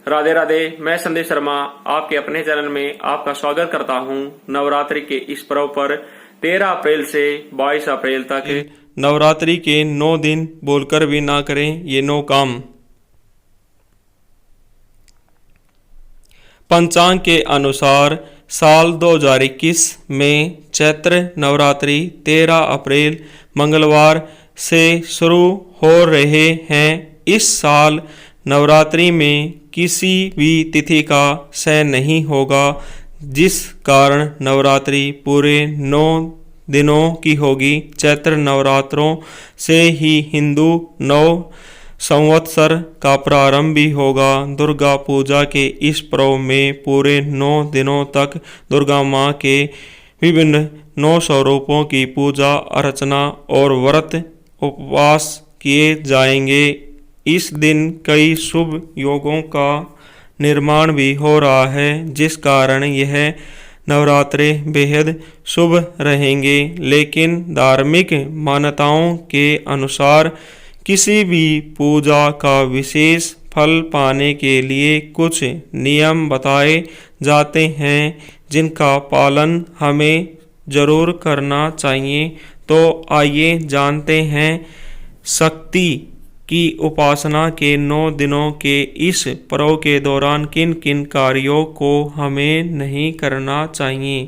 राधे राधे। मैं संदेश शर्मा आपके अपने चैनल में आपका स्वागत करता हूं। नवरात्रि के इस पर्व पर 13 अप्रैल से 22 अप्रैल तक नवरात्रि के 9 दिन बोलकर भी ना करें ये 9 काम। पंचांग के अनुसार साल 2021 में चैत्र नवरात्रि 13 अप्रैल मंगलवार से शुरू हो रहे हैं। इस साल नवरात्रि में किसी भी तिथि का क्षय नहीं होगा, जिस कारण नवरात्रि पूरे 9 दिनों की होगी। चैत्र नवरात्रों से ही हिंदू नव संवत्सर का प्रारंभ भी होगा। दुर्गा पूजा के इस पर्व में पूरे 9 दिनों तक दुर्गा माँ के विभिन्न 9 स्वरूपों की पूजा अर्चना और व्रत उपवास किए जाएंगे। इस दिन कई शुभ योगों का निर्माण भी हो रहा है, जिस कारण यह नवरात्रे बेहद शुभ रहेंगे। लेकिन धार्मिक मान्यताओं के अनुसार किसी भी पूजा का विशेष फल पाने के लिए कुछ नियम बताए जाते हैं, जिनका पालन हमें जरूर करना चाहिए। तो आइए जानते हैं शक्ति की उपासना के 9 दिनों के इस पर्व के दौरान किन किन कार्यों को हमें नहीं करना चाहिए।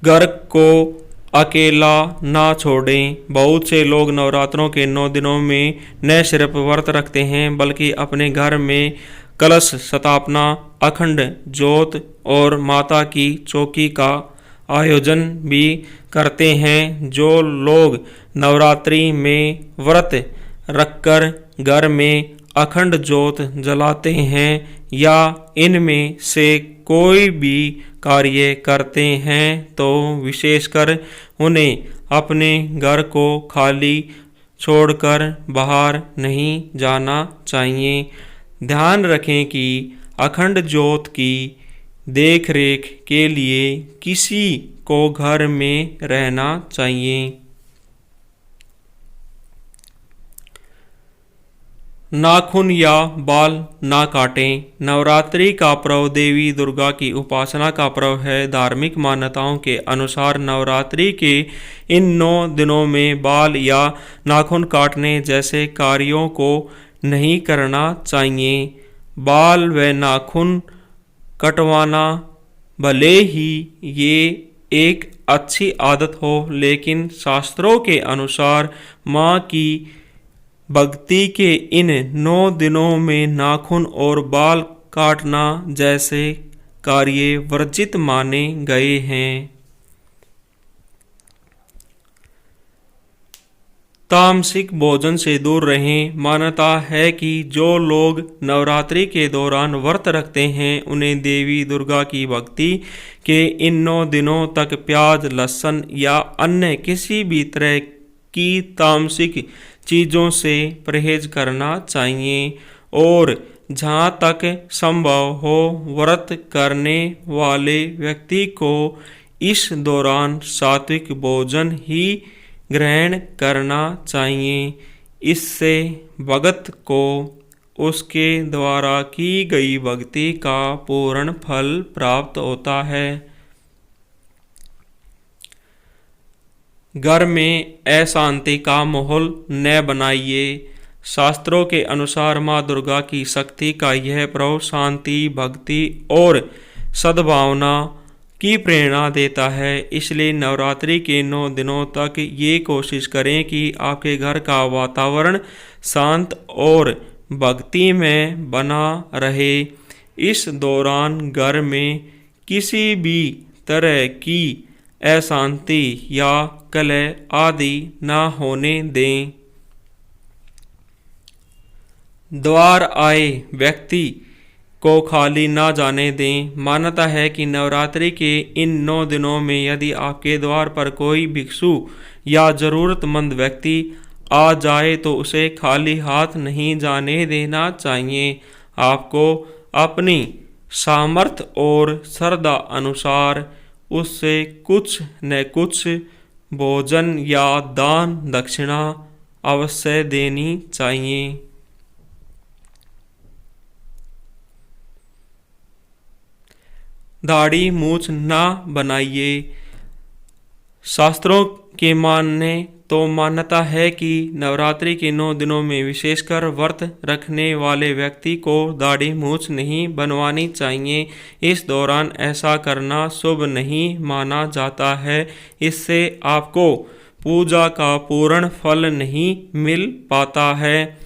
घर को अकेला ना छोड़ें। बहुत से लोग नवरात्रों के 9 दिनों में न सिर्फ व्रत रखते हैं, बल्कि अपने घर में कलश स्थापना, अखंड ज्योत और माता की चौकी का आयोजन भी करते हैं। जो लोग नवरात्रि में व्रत रखकर घर में अखंड ज्योत जलाते हैं या इनमें से कोई भी कार्य करते हैं, तो विशेषकर उन्हें अपने घर को खाली छोड़कर बाहर नहीं जाना चाहिए। ध्यान रखें कि अखंड ज्योत की देखरेख के लिए किसी को घर में रहना चाहिए। नाखून या बाल ना काटें। नवरात्रि का पर्व देवी दुर्गा की उपासना का पर्व है। धार्मिक मान्यताओं के अनुसार नवरात्रि के इन 9 दिनों में बाल या नाखून काटने जैसे कार्यों को नहीं करना चाहिए। बाल व नाखून कटवाना भले ही ये एक अच्छी आदत हो, लेकिन शास्त्रों के अनुसार माँ की भक्ति के इन 9 दिनों में नाखून और बाल काटना जैसे कार्य वर्जित माने गए हैं। तामसिक भोजन से दूर रहें। मान्यता है कि जो लोग नवरात्रि के दौरान व्रत रखते हैं, उन्हें देवी दुर्गा की भक्ति के इन 9 दिनों तक प्याज, लहसुन या अन्य किसी भी तरह की तामसिक चीज़ों से परहेज करना चाहिए। और जहाँ तक संभव हो, व्रत करने वाले व्यक्ति को इस दौरान सात्विक भोजन ही ग्रहण करना चाहिए। इससे भगत को उसके द्वारा की गई भक्ति का पूर्ण फल प्राप्त होता है। घर में अशांति का माहौल न बनाइए। शास्त्रों के अनुसार माँ दुर्गा की शक्ति का यह पर्व शांति, भक्ति और सद्भावना की प्रेरणा देता है। इसलिए नवरात्रि के 9 दिनों तक ये कोशिश करें कि आपके घर का वातावरण शांत और भक्ति में बना रहे। इस दौरान घर में किसी भी तरह की अशांति या कलह आदि ना होने दें। द्वार आए व्यक्ति को खाली ना जाने दें। मान्यता है कि नवरात्रि के इन 9 दिनों में यदि आपके द्वार पर कोई भिक्षु या जरूरतमंद व्यक्ति आ जाए तो उसे खाली हाथ नहीं जाने देना चाहिए। आपको अपनी सामर्थ्य और श्रद्धा अनुसार उससे कुछ न कुछ भोजन या दान दक्षिणा अवश्य देनी चाहिए। दाढ़ी मूछ ना बनाइए। शास्त्रों के मानने तो मान्यता है कि नवरात्रि के 9 दिनों में विशेषकर व्रत रखने वाले व्यक्ति को दाढ़ी मूछ नहीं बनवानी चाहिए। इस दौरान ऐसा करना शुभ नहीं माना जाता है। इससे आपको पूजा का पूर्ण फल नहीं मिल पाता है।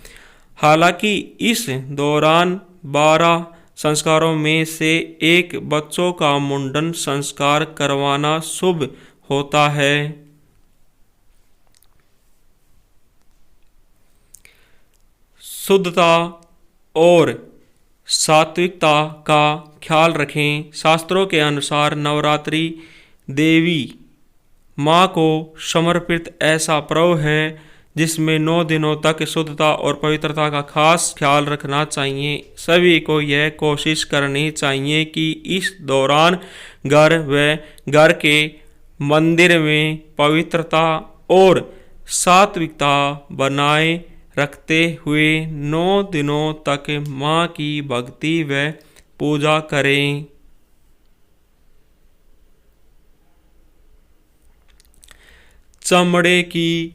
हालांकि इस दौरान 12 संस्कारों में से एक बच्चों का मुंडन संस्कार करवाना शुभ होता है। शुद्धता और सात्विकता का ख्याल रखें। शास्त्रों के अनुसार नवरात्रि देवी माँ को समर्पित ऐसा पर्व है जिसमें 9 दिनों तक शुद्धता और पवित्रता का खास ख्याल रखना चाहिए। सभी को यह कोशिश करनी चाहिए कि इस दौरान घर के मंदिर में पवित्रता और सात्विकता बनाए रखते हुए 9 दिनों तक माँ की भक्ति व पूजा करें। चमड़े की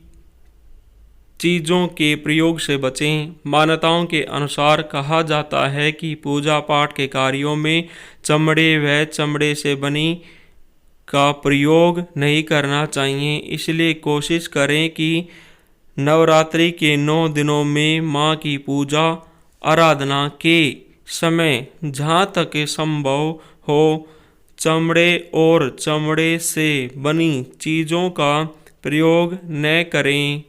चीज़ों के प्रयोग से बचें। मान्यताओं के अनुसार कहा जाता है कि पूजा पाठ के कार्यों में चमड़े व चमड़े से बनी का प्रयोग नहीं करना चाहिए। इसलिए कोशिश करें कि नवरात्रि के 9 दिनों में माँ की पूजा आराधना के समय जहाँ तक संभव हो चमड़े और चमड़े से बनी चीज़ों का प्रयोग न करें।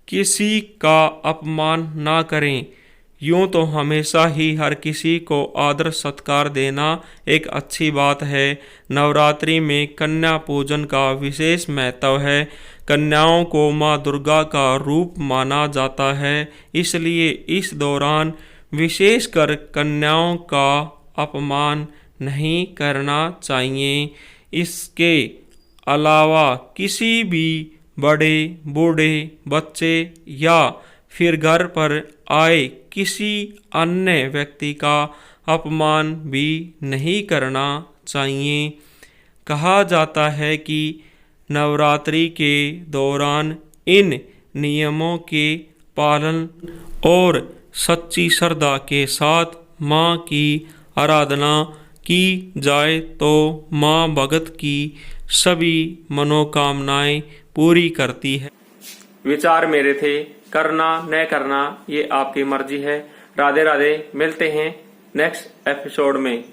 किसी का अपमान ना करें। यूं तो हमेशा ही हर किसी को आदर सत्कार देना एक अच्छी बात है। नवरात्रि में कन्या पूजन का विशेष महत्व है। कन्याओं को माँ दुर्गा का रूप माना जाता है, इसलिए इस दौरान विशेषकर कन्याओं का अपमान नहीं करना चाहिए। इसके अलावा किसी भी बड़े बूढ़े बच्चे या फिर घर पर आए किसी अन्य व्यक्ति का अपमान भी नहीं करना चाहिए। कहा जाता है कि नवरात्रि के दौरान इन नियमों के पालन और सच्ची श्रद्धा के साथ माँ की आराधना की जाए तो माँ भगत की सभी मनोकामनाएं पूरी करती है। विचार मेरे थे, करना न करना ये आपकी मर्जी है। राधे राधे, मिलते हैं नेक्स्ट एपिसोड में।